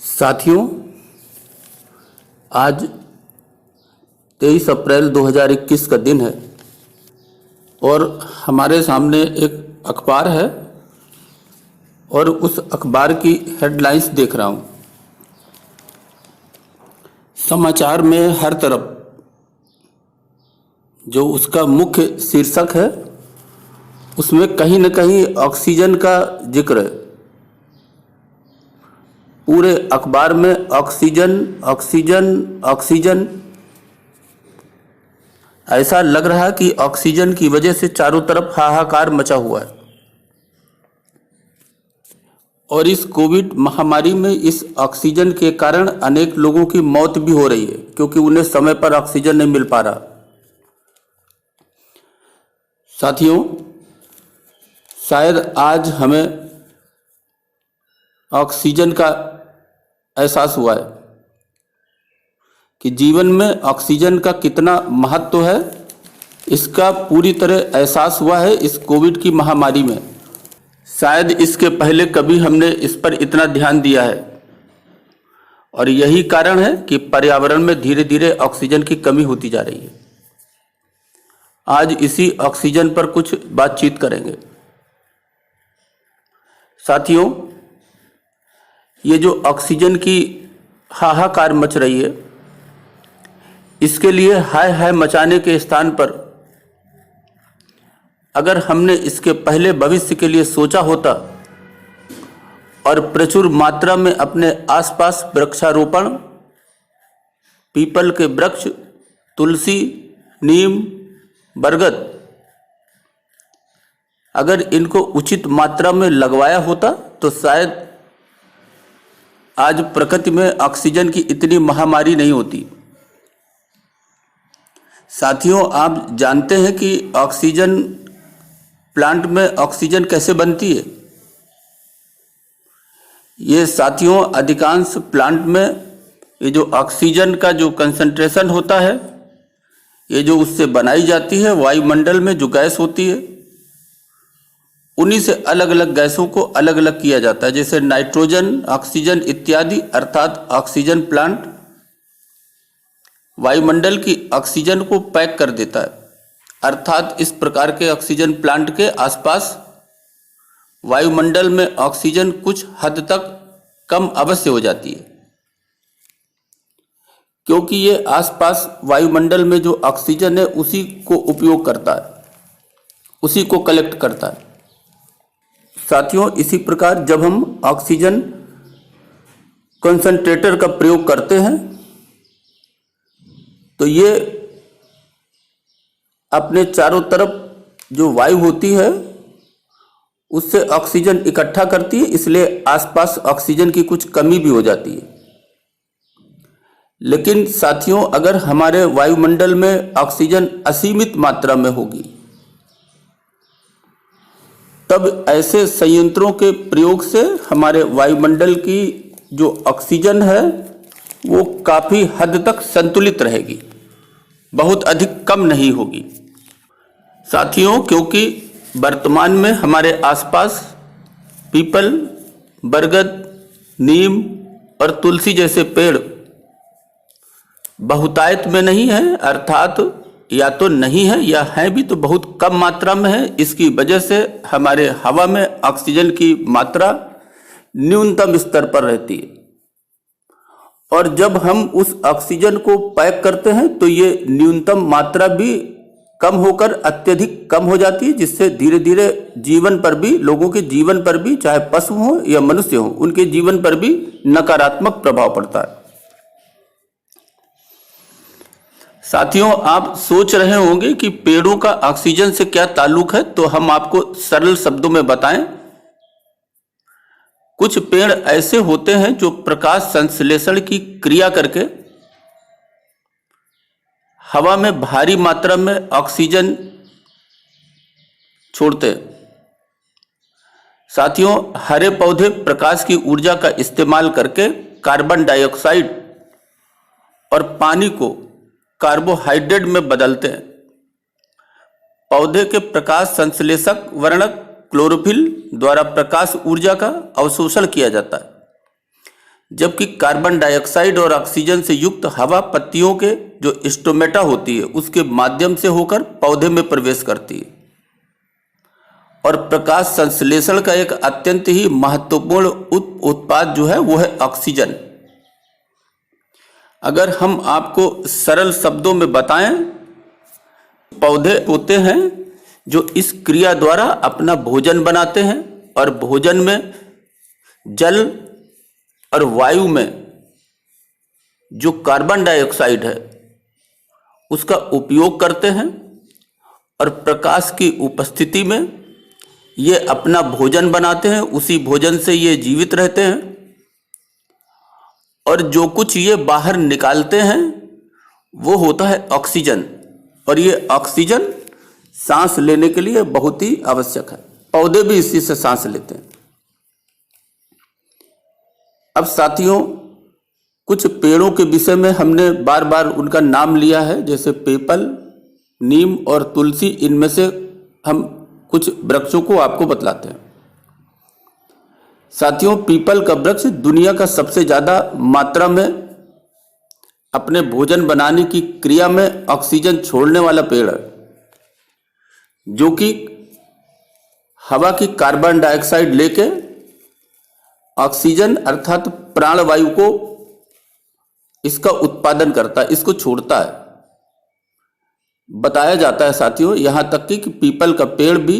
साथियों, आज 23 अप्रैल 2021 का दिन है और हमारे सामने एक अखबार है और उस अखबार की हेडलाइंस देख रहा हूँ। समाचार में हर तरफ जो उसका मुख्य शीर्षक है उसमें कहीं न कहीं ऑक्सीजन का जिक्र है। पूरे अखबार में ऑक्सीजन ऑक्सीजन ऑक्सीजन। ऐसा लग रहा है कि ऑक्सीजन की वजह से चारों तरफ हाहाकार मचा हुआ है और इस कोविड महामारी में इस ऑक्सीजन के कारण अनेक लोगों की मौत भी हो रही है क्योंकि उन्हें समय पर ऑक्सीजन नहीं मिल पा रहा। साथियों, शायद आज हमें ऑक्सीजन का एहसास हुआ है कि जीवन में ऑक्सीजन का कितना महत्व है। इसका पूरी तरह एहसास हुआ है इस कोविड की महामारी में। शायद इसके पहले कभी हमने इस पर इतना ध्यान दिया है और यही कारण है कि पर्यावरण में धीरे धीरे ऑक्सीजन की कमी होती जा रही है। आज इसी ऑक्सीजन पर कुछ बातचीत करेंगे। साथियों, ये जो ऑक्सीजन की हाहाकार मच रही है, इसके लिए हाय हाय मचाने के स्थान पर अगर हमने इसके पहले भविष्य के लिए सोचा होता और प्रचुर मात्रा में अपने आसपास वृक्षारोपण, पीपल के वृक्ष, तुलसी, नीम, बरगद, अगर इनको उचित मात्रा में लगवाया होता तो शायद आज प्रकृति में ऑक्सीजन की इतनी महामारी नहीं होती। साथियों, आप जानते हैं कि ऑक्सीजन प्लांट में ऑक्सीजन कैसे बनती है? ये साथियों, अधिकांश प्लांट में ये जो ऑक्सीजन का जो कंसंट्रेशन होता है, ये जो उससे बनाई जाती है, वायुमंडल में जो गैस होती है, उन्हीं से अलग अलग गैसों को अलग अलग किया जाता है, जैसे नाइट्रोजन, ऑक्सीजन इत्यादि। अर्थात ऑक्सीजन प्लांट वायुमंडल की ऑक्सीजन को पैक कर देता है। अर्थात इस प्रकार के ऑक्सीजन प्लांट के आसपास वायुमंडल में ऑक्सीजन कुछ हद तक कम अवश्य हो जाती है, क्योंकि ये आसपास वायुमंडल में जो ऑक्सीजन है उसी को उपयोग करता है, उसी को कलेक्ट करता है। साथियों, इसी प्रकार जब हम ऑक्सीजन कंसंट्रेटर का प्रयोग करते हैं तो ये अपने चारों तरफ जो वायु होती है उससे ऑक्सीजन इकट्ठा करती है, इसलिए आसपास ऑक्सीजन की कुछ कमी भी हो जाती है। लेकिन साथियों, अगर हमारे वायुमंडल में ऑक्सीजन असीमित मात्रा में होगी तब ऐसे संयंत्रों के प्रयोग से हमारे वायुमंडल की जो ऑक्सीजन है वो काफ़ी हद तक संतुलित रहेगी, बहुत अधिक कम नहीं होगी। साथियों, क्योंकि वर्तमान में हमारे आसपास पीपल, बरगद, नीम और तुलसी जैसे पेड़ बहुतायत में नहीं है, अर्थात या तो नहीं है या है भी तो बहुत कम मात्रा में है। इसकी वजह से हमारे हवा में ऑक्सीजन की मात्रा न्यूनतम स्तर पर रहती है और जब हम उस ऑक्सीजन को पैक करते हैं तो ये न्यूनतम मात्रा भी कम होकर अत्यधिक कम हो जाती है, जिससे धीरे धीरे जीवन पर भी, लोगों के जीवन पर भी, चाहे पशु हो या मनुष्य हो, उनके जीवन पर भी नकारात्मक प्रभाव पड़ता है। साथियों, आप सोच रहे होंगे कि पेड़ों का ऑक्सीजन से क्या ताल्लुक है, तो हम आपको सरल शब्दों में बताएं। कुछ पेड़ ऐसे होते हैं जो प्रकाश संश्लेषण की क्रिया करके हवा में भारी मात्रा में ऑक्सीजन छोड़ते हैं। साथियों, हरे पौधे प्रकाश की ऊर्जा का इस्तेमाल करके कार्बन डाइऑक्साइड और पानी को कार्बोहाइड्रेट में बदलते हैं। पौधे के प्रकाश संश्लेषक वर्णक क्लोरोफिल द्वारा प्रकाश ऊर्जा का अवशोषण किया जाता है, जबकि कार्बन डाइऑक्साइड और ऑक्सीजन से युक्त हवा पत्तियों के जो स्टोमेटा होती है उसके माध्यम से होकर पौधे में प्रवेश करती है। और प्रकाश संश्लेषण का एक अत्यंत ही महत्वपूर्ण उत्पाद जो है वो है ऑक्सीजन। अगर हम आपको सरल शब्दों में बताएं, पौधे होते हैं जो इस क्रिया द्वारा अपना भोजन बनाते हैं और भोजन में जल और वायु में जो कार्बन डाइऑक्साइड है उसका उपयोग करते हैं और प्रकाश की उपस्थिति में ये अपना भोजन बनाते हैं, उसी भोजन से ये जीवित रहते हैं। और जो कुछ ये बाहर निकालते हैं वो होता है ऑक्सीजन, और ये ऑक्सीजन सांस लेने के लिए बहुत ही आवश्यक है। पौधे भी इसी से सांस लेते हैं। अब साथियों, कुछ पेड़ों के विषय में हमने बार बार उनका नाम लिया है, जैसे पीपल, नीम और तुलसी। इनमें से हम कुछ वृक्षों को आपको बतलाते हैं। साथियों, पीपल का वृक्ष दुनिया का सबसे ज्यादा मात्रा में अपने भोजन बनाने की क्रिया में ऑक्सीजन छोड़ने वाला पेड़ है, जो कि हवा की कार्बन डाइऑक्साइड लेके ऑक्सीजन अर्थात प्राणवायु को इसका उत्पादन करता है, इसको छोड़ता है। बताया जाता है साथियों, यहां तक कि पीपल का पेड़ भी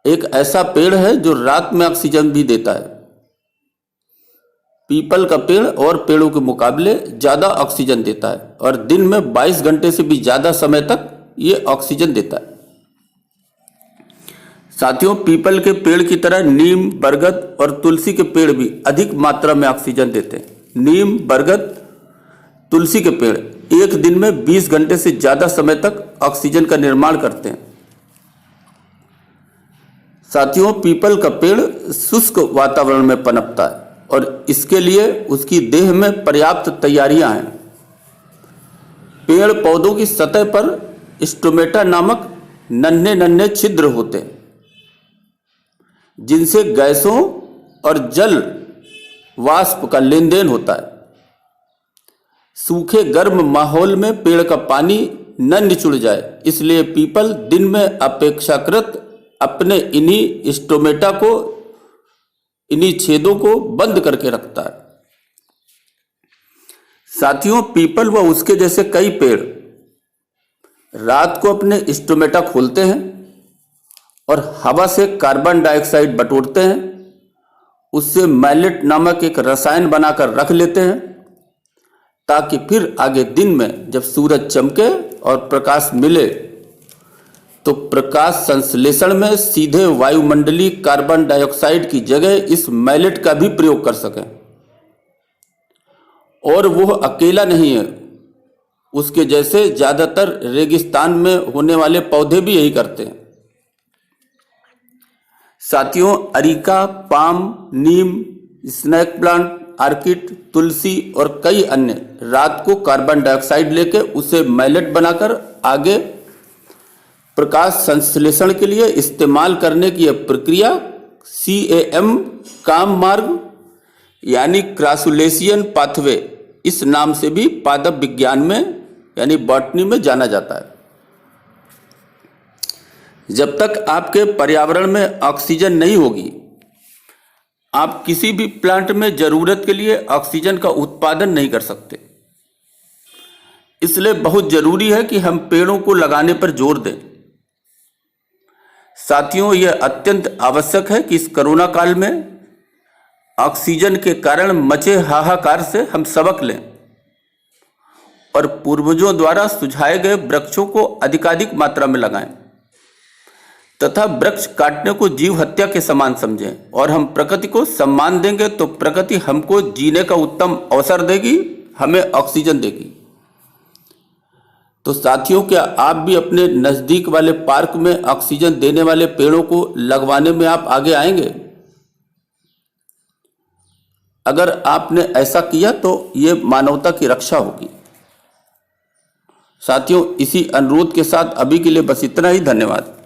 एक ऐसा पेड़ है जो रात में ऑक्सीजन भी देता है। पीपल का पेड़ और पेड़ों के मुकाबले ज्यादा ऑक्सीजन देता है और दिन में 22 घंटे से भी ज्यादा समय तक ये ऑक्सीजन देता है। साथियों, पीपल के पेड़ की तरह नीम, बरगद और तुलसी के पेड़ भी अधिक मात्रा में ऑक्सीजन देते हैं। नीम, बरगद, तुलसी के पेड़ एक दिन में 20 घंटे से ज्यादा समय तक ऑक्सीजन का निर्माण करते हैं। साथियों, पीपल का पेड़ शुष्क वातावरण में पनपता है और इसके लिए उसकी देह में पर्याप्त तैयारियां हैं। पेड़ पौधों की सतह पर स्टोमेटा नामक नन्हे नन्हे छिद्र होते हैं, जिनसे गैसों और जल वाष्प का लेन देन होता है। सूखे गर्म माहौल में पेड़ का पानी न निचुड़ जाए, इसलिए पीपल दिन में अपेक्षाकृत अपने इन्हीं स्टोमेटा को, इन्हीं छेदों को बंद करके रखता है। साथियों, पीपल व उसके जैसे कई पेड़ रात को अपने स्टोमेटा खोलते हैं और हवा से कार्बन डाइऑक्साइड बटोरते हैं, उससे मैलेट नामक एक रसायन बनाकर रख लेते हैं, ताकि फिर आगे दिन में जब सूरज चमके और प्रकाश मिले तो प्रकाश संश्लेषण में सीधे वायुमंडलीय कार्बन डाइऑक्साइड की जगह इस मैलेट का भी प्रयोग कर सकें। और वो अकेला नहीं है, उसके जैसे ज्यादातर रेगिस्तान में होने वाले पौधे भी यही करते हैं। साथियों, अरीका, पाम, नीम, स्नेक प्लांट, आर्किड, तुलसी और कई अन्य रात को कार्बन डाइऑक्साइड लेके उसे मैलेट बनाकर आगे प्रकाश संश्लेषण के लिए इस्तेमाल करने की यह प्रक्रिया CAM काम मार्ग यानी क्रॉसुलेशियन पाथवे इस नाम से भी पादप विज्ञान में यानी बॉटनी में जाना जाता है। जब तक आपके पर्यावरण में ऑक्सीजन नहीं होगी, आप किसी भी प्लांट में जरूरत के लिए ऑक्सीजन का उत्पादन नहीं कर सकते। इसलिए बहुत जरूरी है कि हम पेड़ों को लगाने पर जोर दें। साथियों, यह अत्यंत आवश्यक है कि इस कोरोना काल में ऑक्सीजन के कारण मचे हाहाकार से हम सबक लें और पूर्वजों द्वारा सुझाए गए वृक्षों को अधिकाधिक मात्रा में लगाएं तथा वृक्ष काटने को जीव हत्या के समान समझें। और हम प्रकृति को सम्मान देंगे तो प्रकृति हमको जीने का उत्तम अवसर देगी, हमें ऑक्सीजन देगी। तो साथियों, क्या आप भी अपने नजदीक वाले पार्क में ऑक्सीजन देने वाले पेड़ों को लगवाने में आप आगे आएंगे? अगर आपने ऐसा किया तो ये मानवता की रक्षा होगी। साथियों, इसी अनुरोध के साथ अभी के लिए बस इतना ही। धन्यवाद।